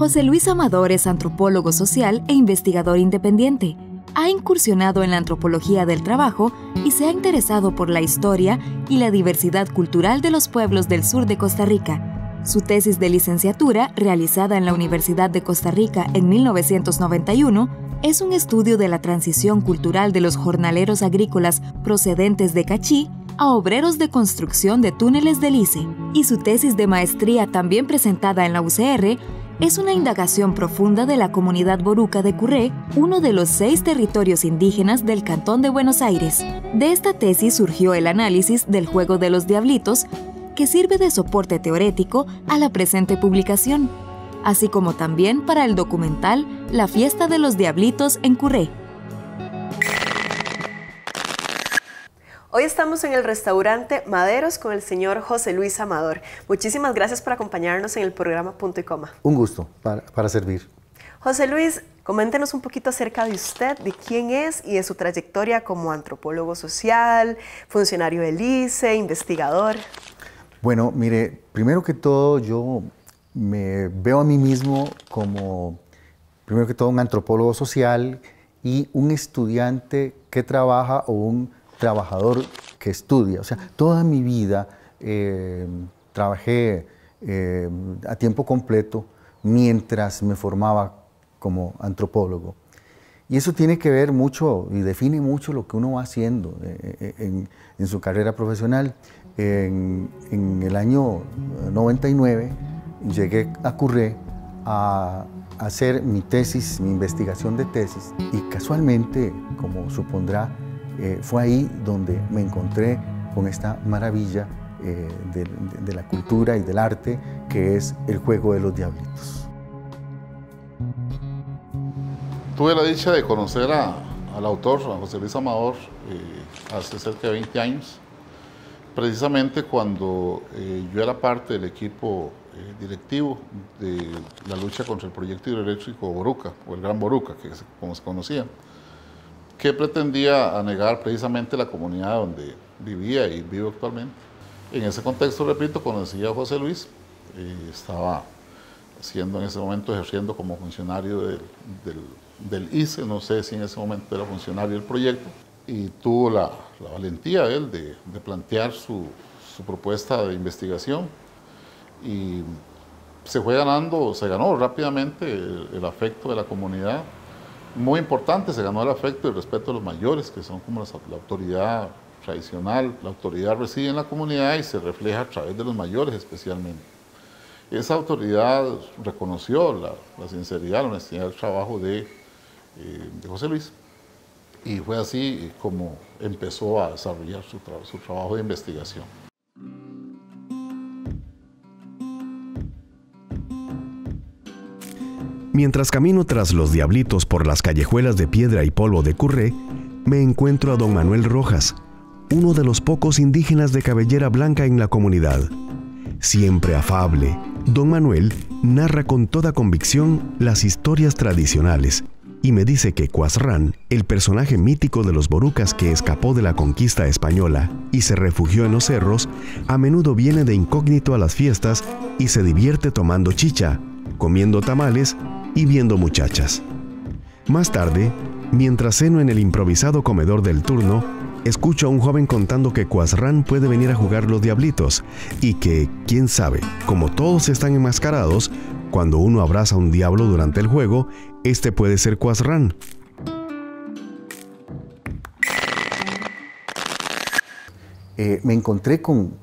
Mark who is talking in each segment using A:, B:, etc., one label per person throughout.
A: José Luis Amador es antropólogo social e investigador independiente. Ha incursionado en la antropología del trabajo y se ha interesado por la historia y la diversidad cultural de los pueblos del sur de Costa Rica. Su tesis de licenciatura, realizada en la Universidad de Costa Rica en 1991, es un estudio de la transición cultural de los jornaleros agrícolas procedentes de Cachí a obreros de construcción de túneles del ICE. Y su tesis de maestría, también presentada en la UCR, es una indagación profunda de la comunidad boruca de Curré, uno de los 6 territorios indígenas del Cantón de Buenos Aires. De esta tesis surgió el análisis del juego de los diablitos, que sirve de soporte teórico a la presente publicación, así como también para el documental La Fiesta de los Diablitos en Curré.
B: Hoy estamos en el restaurante Maderos con el señor José Luis Amador. Muchísimas gracias por acompañarnos en el programa Punto y Coma.
C: Un gusto para servir.
B: José Luis, coméntenos un poquito acerca de usted, de quién es y de su trayectoria como antropólogo social, funcionario del ICE, investigador.
C: Bueno, mire, primero que todo yo me veo a mí mismo como, primero que todo, un antropólogo social y un estudiante que trabaja o un trabajador que estudia. O sea, toda mi vida trabajé a tiempo completo mientras me formaba como antropólogo. Y eso tiene que ver mucho y define mucho lo que uno va haciendo en su carrera profesional. En el año 99 llegué a Curré a hacer mi tesis, mi investigación de tesis, y casualmente, como supondrá, fue ahí donde me encontré con esta maravilla de la cultura y del arte, que es el juego de los diablitos.
D: Tuve la dicha de conocer al autor, a José Luis Amador, hace cerca de 20 años, precisamente cuando yo era parte del equipo directivo de la lucha contra el proyecto hidroeléctrico Boruca, o el Gran Boruca, que es como se conocía, que pretendía anegar precisamente la comunidad donde vivía y vivo actualmente. En ese contexto, repito, conocí a José Luis, estaba en ese momento ejerciendo como funcionario del ICE, no sé si en ese momento era funcionario del proyecto, y tuvo la valentía él de plantear su propuesta de investigación, y se ganó rápidamente el afecto de la comunidad. Muy importante, se ganó el afecto y el respeto de los mayores, que son como la autoridad tradicional. La autoridad reside en la comunidad y se refleja a través de los mayores especialmente. Esa autoridad reconoció la sinceridad, la honestidad del trabajo de José Luis, y fue así como empezó a desarrollar su trabajo de investigación.
E: Mientras camino tras los diablitos por las callejuelas de piedra y polvo de Curré, me encuentro a don Manuel Rojas, uno de los pocos indígenas de cabellera blanca en la comunidad. Siempre afable, don Manuel narra con toda convicción las historias tradicionales y me dice que Cuasrán, el personaje mítico de los borucas que escapó de la conquista española y se refugió en los cerros, a menudo viene de incógnito a las fiestas y se divierte tomando chicha, comiendo tamales y viendo muchachas. Más tarde, mientras ceno en el improvisado comedor del turno, escucho a un joven contando que Cuasrán puede venir a jugar los diablitos y que, quién sabe, como todos están enmascarados, cuando uno abraza a un diablo durante el juego, este puede ser Cuasrán.
C: Me encontré con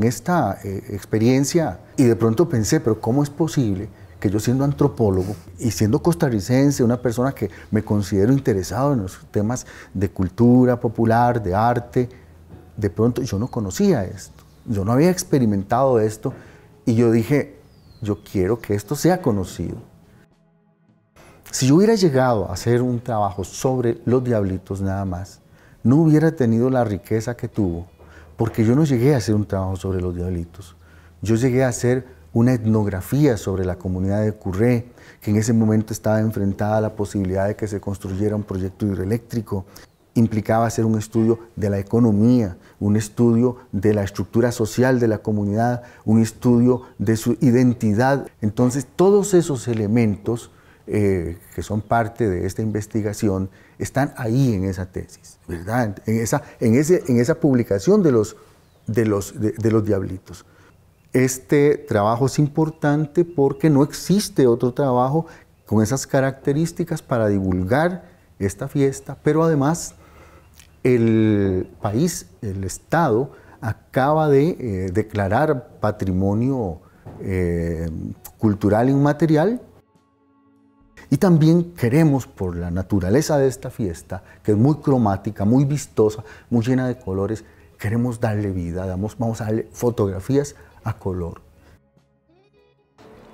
C: esta experiencia y de pronto pensé, pero ¿cómo es posible que yo, siendo antropólogo y siendo costarricense, una persona que me considero interesado en los temas de cultura popular, de arte, de pronto yo no conocía esto, yo no había experimentado esto, y yo dije, yo quiero que esto sea conocido. Si yo hubiera llegado a hacer un trabajo sobre los diablitos nada más, no hubiera tenido la riqueza que tuvo, porque yo no llegué a hacer un trabajo sobre los diablitos, yo llegué a hacer una etnografía sobre la comunidad de Curré, que en ese momento estaba enfrentada a la posibilidad de que se construyera un proyecto hidroeléctrico. implicaba hacer un estudio de la economía, un estudio de la estructura social de la comunidad, un estudio de su identidad. Entonces, todos esos elementos que son parte de esta investigación están ahí en esa tesis, ¿verdad? En esa publicación de los Diablitos. Este trabajo es importante porque no existe otro trabajo con esas características para divulgar esta fiesta, pero además el país, el Estado, acaba de declarar patrimonio cultural inmaterial, y también queremos, por la naturaleza de esta fiesta, que es muy cromática, muy vistosa, muy llena de colores, queremos darle vida, vamos a darle fotografías a color.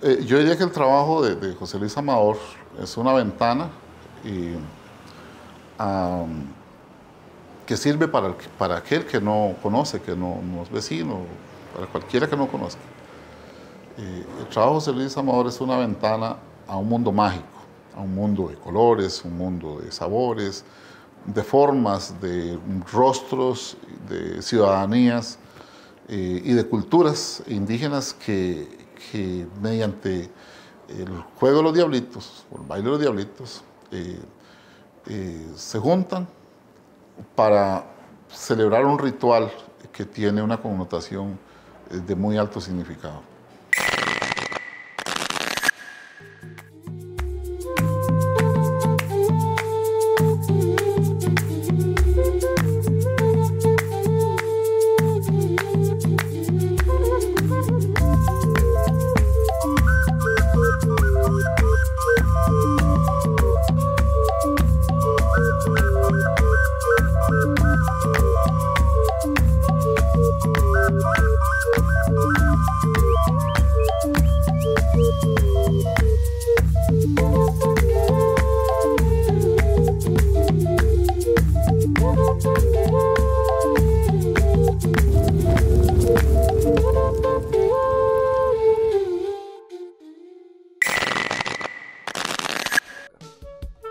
D: Yo diría que el trabajo de José Luis Amador es una ventana que sirve para aquel que no conoce, que no es vecino, para cualquiera que no conozca. El trabajo de José Luis Amador es una ventana a un mundo mágico, a un mundo de colores, un mundo de sabores, de formas, de rostros, de ciudadanías y de culturas indígenas que mediante el juego de los diablitos, o el baile de los diablitos, se juntan para celebrar un ritual que tiene una connotación de muy alto significado.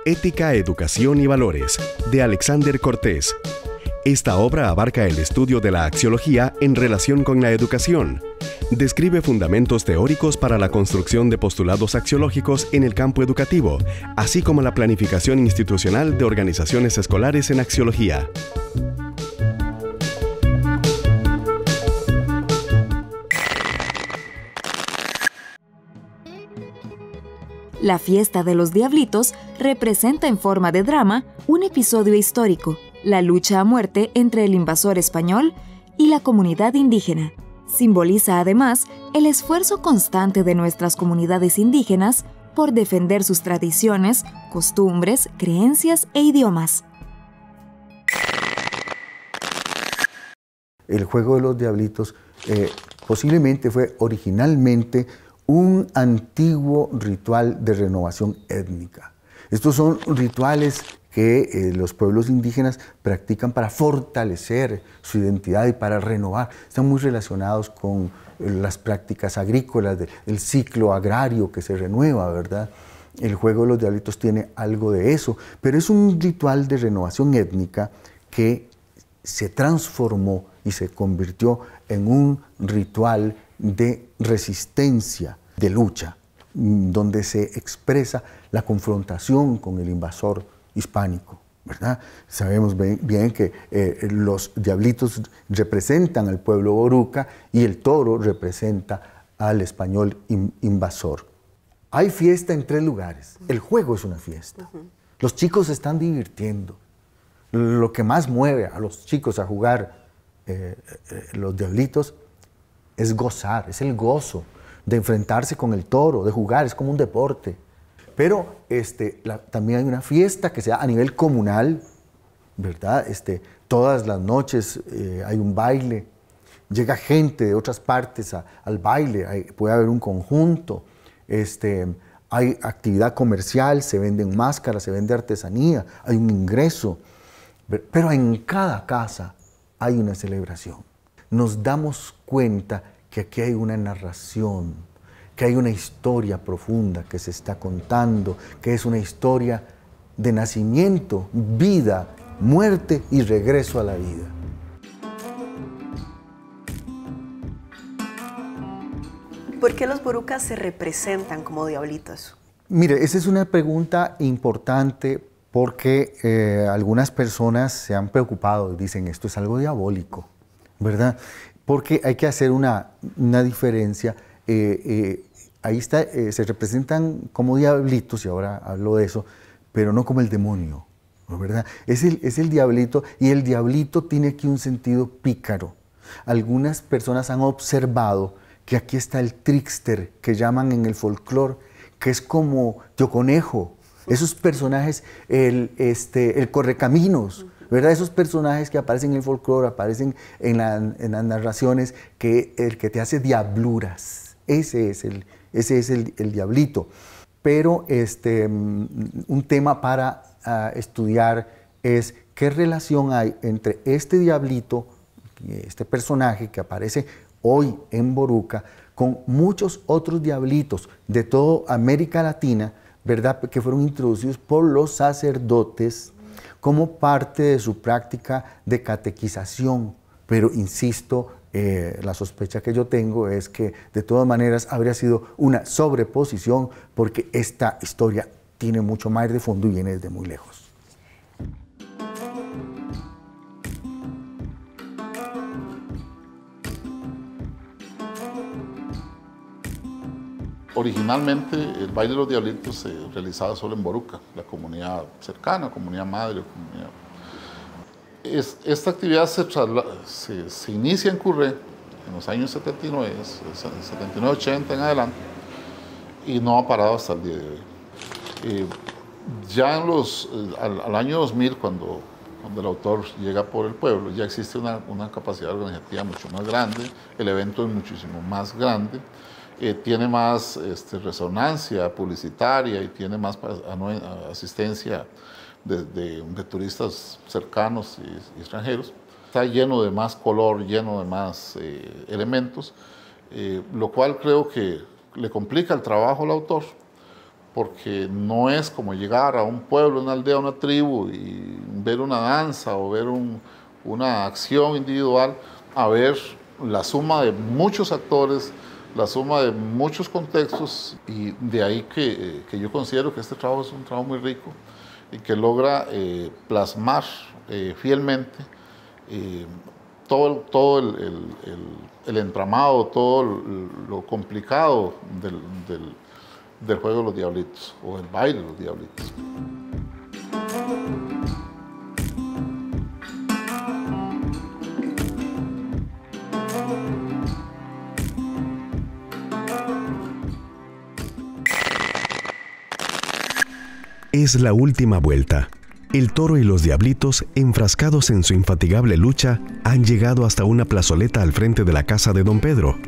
E: Ética, Educación y Valores, de Alexander Cortés. Esta obra abarca el estudio de la axiología en relación con la educación. Describe fundamentos teóricos para la construcción de postulados axiológicos en el campo educativo, así como la planificación institucional de organizaciones escolares en axiología.
A: La fiesta de los Diablitos representa en forma de drama un episodio histórico, la lucha a muerte entre el invasor español y la comunidad indígena. Simboliza además el esfuerzo constante de nuestras comunidades indígenas por defender sus tradiciones, costumbres, creencias e idiomas.
C: El juego de los Diablitos posiblemente fue originalmente un antiguo ritual de renovación étnica. Estos son rituales que los pueblos indígenas practican para fortalecer su identidad y para renovar. Están muy relacionados con las prácticas agrícolas, del ciclo agrario que se renueva, ¿verdad? El juego de los Diablitos tiene algo de eso, pero es un ritual de renovación étnica que se transformó y se convirtió en un ritual de resistencia, de lucha, donde se expresa la confrontación con el invasor hispánico, ¿verdad? Sabemos bien que los Diablitos representan al pueblo boruca y el toro representa al español invasor. Hay fiesta en 3 lugares. El juego es una fiesta. Los chicos se están divirtiendo. Lo que más mueve a los chicos a jugar los Diablitos es gozar, es el gozo de enfrentarse con el toro, de jugar, es como un deporte. Pero también hay una fiesta que se da a nivel comunal, ¿verdad? Todas las noches hay un baile, llega gente de otras partes al baile, puede haber un conjunto, hay actividad comercial, se venden máscaras, se vende artesanía, hay un ingreso, pero en cada casa hay una celebración. Nos damos cuenta que aquí hay una narración, que hay una historia profunda que se está contando, que es una historia de nacimiento, vida muerte y regreso a la vida.
B: ¿Por qué los borucas se representan como diablitos?
C: Mire, esa es una pregunta importante porque algunas personas se han preocupado y dicen esto es algo diabólico, ¿verdad? Porque hay que hacer una diferencia. Ahí está, se representan como diablitos, y ahora hablo de eso, pero no como el demonio, ¿verdad? Es el diablito, y el diablito tiene aquí un sentido pícaro. Algunas personas han observado que aquí está el trickster, que llaman en el folclore, que es como Tío Conejo, esos personajes, el correcaminos, ¿verdad? Esos personajes que aparecen en el folclore, aparecen en las narraciones, el que te hace diabluras. Ese es el diablito. Pero un tema para estudiar es qué relación hay entre este diablito, este personaje que aparece hoy en Boruca, con muchos otros diablitos de toda América Latina, ¿verdad? Que fueron introducidos por los sacerdotes como parte de su práctica de catequización. Pero insisto, la sospecha que yo tengo es que de todas maneras habría sido una sobreposición, porque esta historia tiene mucho más de fondo y viene desde muy lejos.
D: Originalmente el baile de los diablitos se realizaba solo en Boruca, la comunidad cercana, comunidad madre. Esta actividad se inicia en Curré en los años 79, 80 en adelante, y no ha parado hasta el día de hoy. Ya al año 2000, cuando el autor llega por el pueblo, ya existe una capacidad organizativa mucho más grande, el evento es muchísimo más grande, tiene más resonancia publicitaria y tiene más asistencia de turistas cercanos y extranjeros. Está lleno de más color, lleno de más elementos, lo cual creo que le complica el trabajo al autor, porque no es como llegar a un pueblo, una aldea, una tribu y ver una danza o ver una acción individual, a ver la suma de muchos actores, la suma de muchos contextos, y de ahí que yo considero que este trabajo es un trabajo muy rico y que logra plasmar fielmente todo el entramado, todo lo complicado del juego de los diablitos, o el baile de los diablitos.
E: Es la última vuelta. El toro y los diablitos, enfrascados en su infatigable lucha, han llegado hasta una plazoleta al frente de la casa de don Pedro.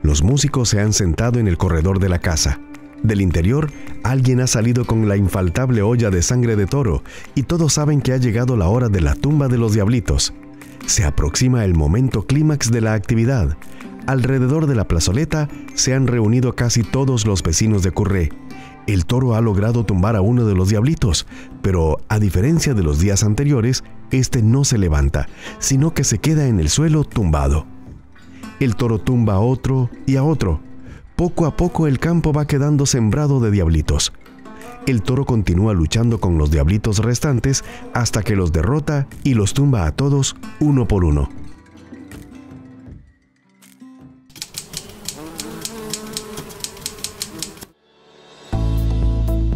E: Los músicos se han sentado en el corredor de la casa. Del interior, alguien ha salido con la infaltable olla de sangre de toro, y todos saben que ha llegado la hora de la tumba de los diablitos. Se aproxima el momento clímax de la actividad. Alrededor de la plazoleta se han reunido casi todos los vecinos de Curré. El toro ha logrado tumbar a uno de los diablitos, pero a diferencia de los días anteriores, este no se levanta, sino que se queda en el suelo tumbado. El toro tumba a otro y a otro. Poco a poco el campo va quedando sembrado de diablitos. El toro continúa luchando con los diablitos restantes hasta que los derrota y los tumba a todos uno por uno.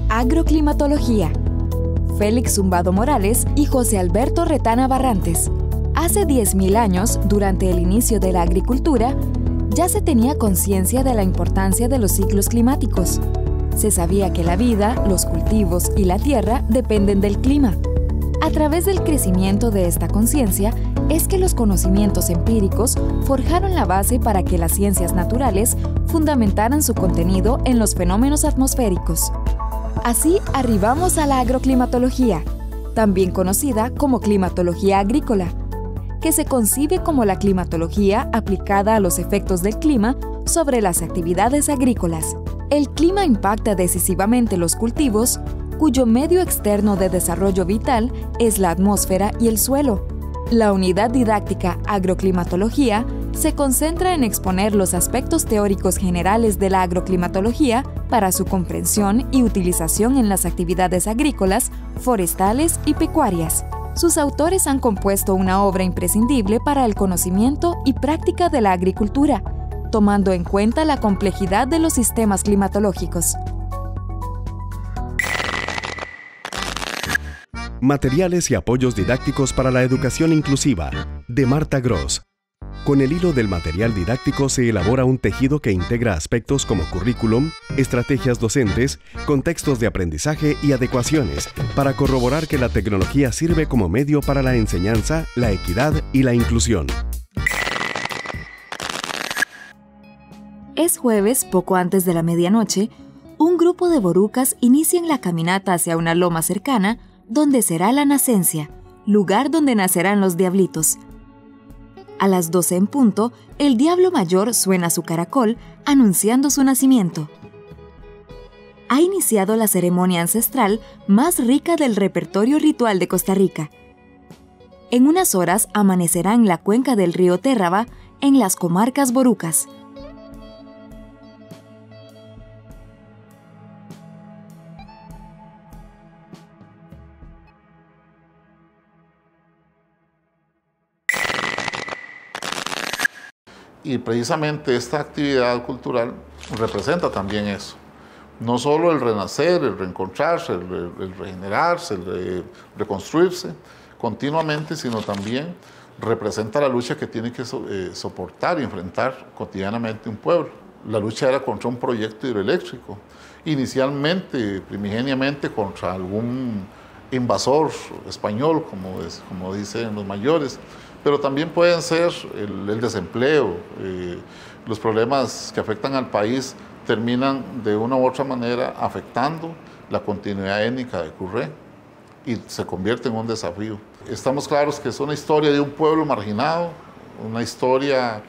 A: Agroclimatología. Félix Zumbado Morales y José Alberto Retana Barrantes. Hace 10.000 años, durante el inicio de la agricultura, ya se tenía conciencia de la importancia de los ciclos climáticos. Se sabía que la vida, los cultivos y la tierra dependen del clima. A través del crecimiento de esta conciencia, es que los conocimientos empíricos forjaron la base para que las ciencias naturales fundamentaran su contenido en los fenómenos atmosféricos. Así arribamos a la agroclimatología, también conocida como climatología agrícola, que se concibe como la climatología aplicada a los efectos del clima sobre las actividades agrícolas. El clima impacta decisivamente los cultivos, cuyo medio externo de desarrollo vital es la atmósfera y el suelo. La unidad didáctica Agroclimatología se concentra en exponer los aspectos teóricos generales de la agroclimatología para su comprensión y utilización en las actividades agrícolas, forestales y pecuarias. Sus autores han compuesto una obra imprescindible para el conocimiento y práctica de la agricultura, tomando en cuenta la complejidad de los sistemas climatológicos.
E: Materiales y apoyos didácticos para la educación inclusiva, de Marta Gross. Con el hilo del material didáctico se elabora un tejido que integra aspectos como currículum, estrategias docentes, contextos de aprendizaje y adecuaciones para corroborar que la tecnología sirve como medio para la enseñanza, la equidad y la inclusión.
A: Es jueves, poco antes de la medianoche, un grupo de borucas inician la caminata hacia una loma cercana donde será la nacencia, lugar donde nacerán los diablitos. A las 12 en punto, el diablo mayor suena su caracol, anunciando su nacimiento. Ha iniciado la ceremonia ancestral más rica del repertorio ritual de Costa Rica. En unas horas amanecerá en la cuenca del río Térraba, en las comarcas borucas.
D: Y precisamente esta actividad cultural representa también eso. No solo el renacer, el reencontrarse, el regenerarse, el reconstruirse continuamente, sino también representa la lucha que tiene que soportar y enfrentar cotidianamente un pueblo. La lucha era contra un proyecto hidroeléctrico, inicialmente, primigeniamente, contra algún invasor español, como dicen los mayores, pero también pueden ser el desempleo, los problemas que afectan al país terminan de una u otra manera afectando la continuidad étnica de Curré y se convierte en un desafío. Estamos claros que es una historia de un pueblo marginado, una historia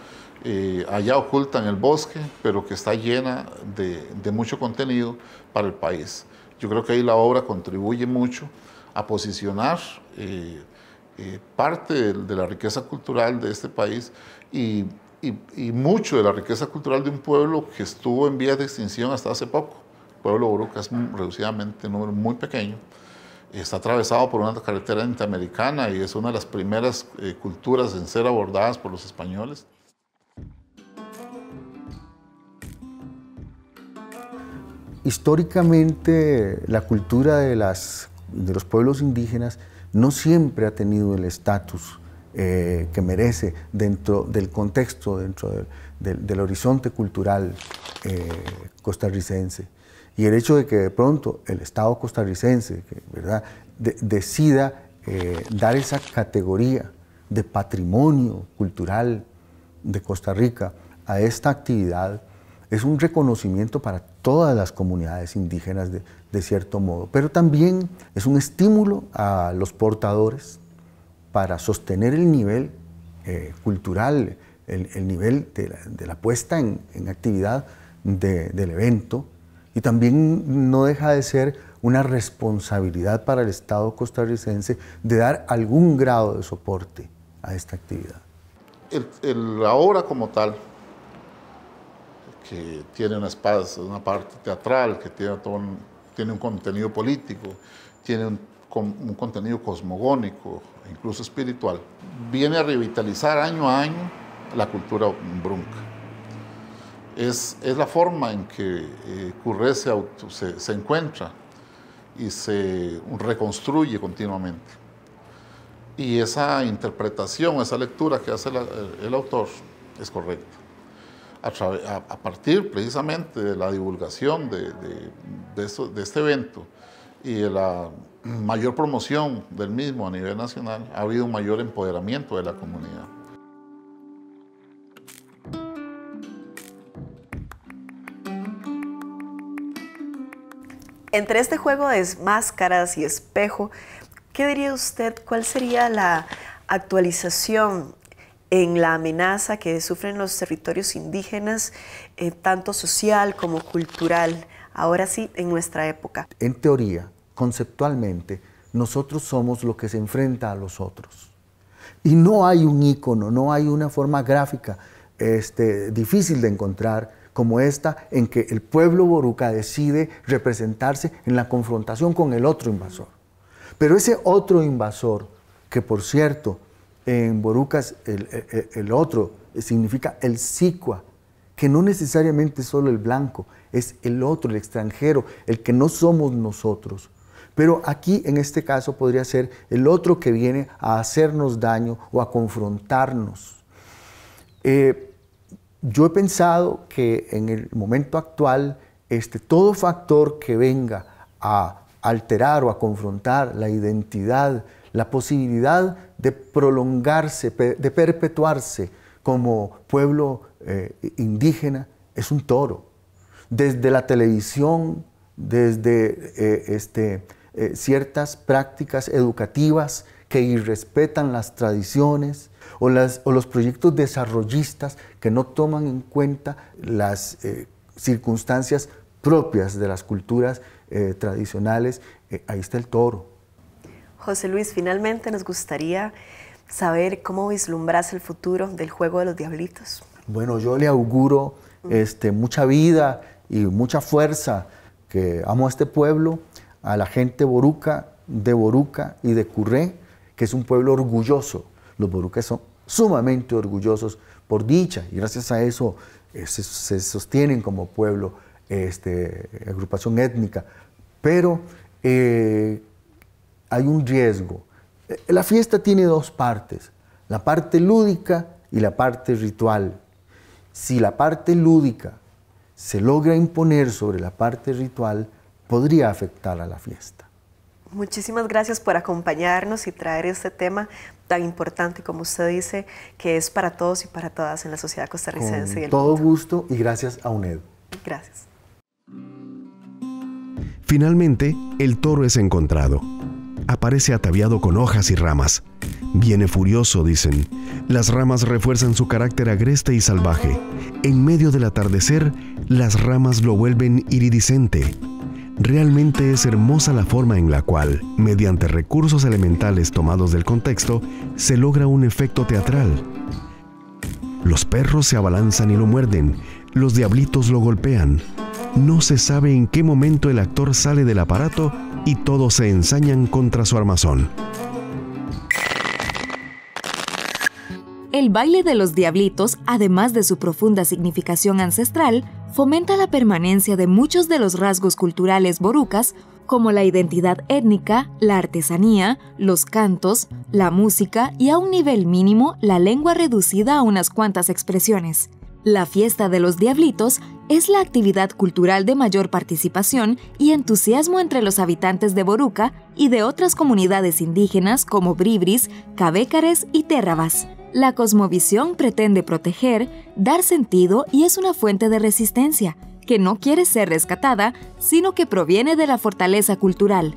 D: allá oculta en el bosque, pero que está llena de mucho contenido para el país. Yo creo que ahí la obra contribuye mucho a posicionar parte de la riqueza cultural de este país y mucho de la riqueza cultural de un pueblo que estuvo en vías de extinción hasta hace poco. El pueblo boruca es reducidamente un número muy pequeño. Está atravesado por una carretera interamericana y es una de las primeras culturas en ser abordadas por los españoles.
C: Históricamente, la cultura de los pueblos indígenas no siempre ha tenido el estatus que merece dentro del contexto, dentro del horizonte cultural costarricense. Y el hecho de que de pronto el Estado costarricense, ¿verdad?, decida dar esa categoría de patrimonio cultural de Costa Rica a esta actividad es un reconocimiento para todas las comunidades indígenas de cierto modo, pero también es un estímulo a los portadores para sostener el nivel cultural, el nivel de la puesta en actividad del evento, y también no deja de ser una responsabilidad para el Estado costarricense de dar algún grado de soporte a esta actividad.
D: La obra como tal, que tiene una parte teatral, que tiene un contenido político, tiene un contenido cosmogónico, incluso espiritual, viene a revitalizar año a año la cultura brunca. Es la forma en que Curré se encuentra y se reconstruye continuamente. Y esa interpretación, esa lectura que hace el autor es correcta. A partir precisamente de la divulgación de este evento y de la mayor promoción del mismo a nivel nacional, ha habido un mayor empoderamiento de la comunidad.
B: Entre este juego de máscaras y espejo, ¿qué diría usted? ¿Cuál sería la actualización en la amenaza que sufren los territorios indígenas, tanto social como cultural, ahora sí, en nuestra época?
C: En teoría, conceptualmente, nosotros somos lo que se enfrenta a los otros. Y no hay un ícono, no hay una forma gráfica difícil de encontrar como esta, en que el pueblo boruca decide representarse en la confrontación con el otro invasor. Pero ese otro invasor, que por cierto, en borucas el otro significa el sicua, que no necesariamente es solo el blanco, es el otro, el extranjero, el que no somos nosotros. Pero aquí, en este caso, podría ser el otro que viene a hacernos daño o a confrontarnos. Yo he pensado que en el momento actual, todo factor que venga a alterar o a confrontar la identidad, la posibilidad de prolongarse, de perpetuarse como pueblo indígena, es un toro. Desde la televisión, desde ciertas prácticas educativas que irrespetan las tradiciones, o los proyectos desarrollistas que no toman en cuenta las circunstancias propias de las culturas tradicionales, ahí está el toro.
B: José Luis, finalmente nos gustaría saber cómo vislumbras el futuro del juego de los diablitos.
C: Bueno, yo le auguro mucha vida y mucha fuerza, que amo a este pueblo, a la gente boruca, de Boruca y de Curré, que es un pueblo orgulloso. Los borucas son sumamente orgullosos por dicha, y gracias a eso se sostienen como pueblo, agrupación étnica. Pero hay un riesgo. La fiesta tiene dos partes, la parte lúdica y la parte ritual. Si la parte lúdica se logra imponer sobre la parte ritual, podría afectar a la fiesta.
B: Muchísimas gracias por acompañarnos y traer este tema tan importante, como usted dice, que es para todos y para todas en la sociedad costarricense.
C: Con todo gusto, y gracias a UNED.
B: Gracias.
E: Finalmente, el toro es encontrado. Aparece ataviado con hojas y ramas. Viene furioso, dicen. Las ramas refuerzan su carácter agreste y salvaje. En medio del atardecer, las ramas lo vuelven iridiscente. Realmente es hermosa la forma en la cual, mediante recursos elementales tomados del contexto, se logra un efecto teatral. Los perros se abalanzan y lo muerden, los diablitos lo golpean. No se sabe en qué momento el actor sale del aparato y todos se ensañan contra su armazón.
A: El baile de los diablitos, además de su profunda significación ancestral, fomenta la permanencia de muchos de los rasgos culturales borucas, como la identidad étnica, la artesanía, los cantos, la música y, a un nivel mínimo, la lengua reducida a unas cuantas expresiones. La fiesta de los diablitos es la actividad cultural de mayor participación y entusiasmo entre los habitantes de Boruca y de otras comunidades indígenas como bribris, cabécares y térrabas. La cosmovisión pretende proteger, dar sentido y es una fuente de resistencia, que no quiere ser rescatada, sino que proviene de la fortaleza cultural.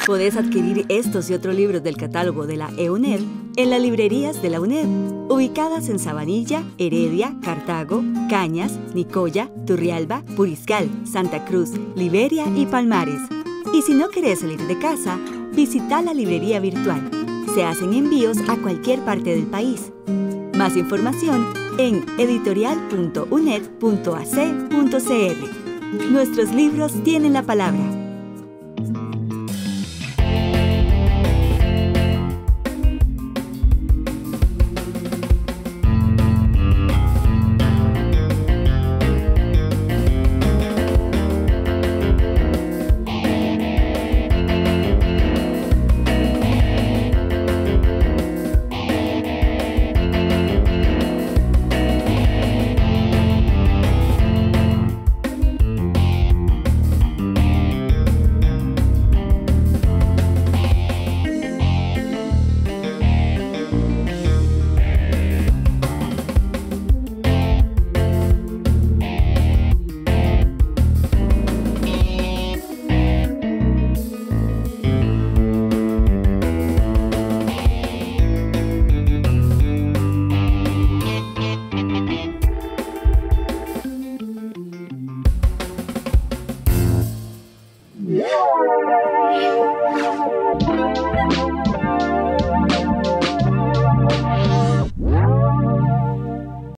F: Podés adquirir estos y otros libros del catálogo de la EUNED en las librerías de la UNED, ubicadas en Sabanilla, Heredia, Cartago, Cañas, Nicoya, Turrialba, Puriscal, Santa Cruz, Liberia y Palmares. Y si no querés salir de casa, visita la librería virtual. Se hacen envíos a cualquier parte del país. Más información en editorial.uned.ac.cr. Nuestros libros tienen la palabra.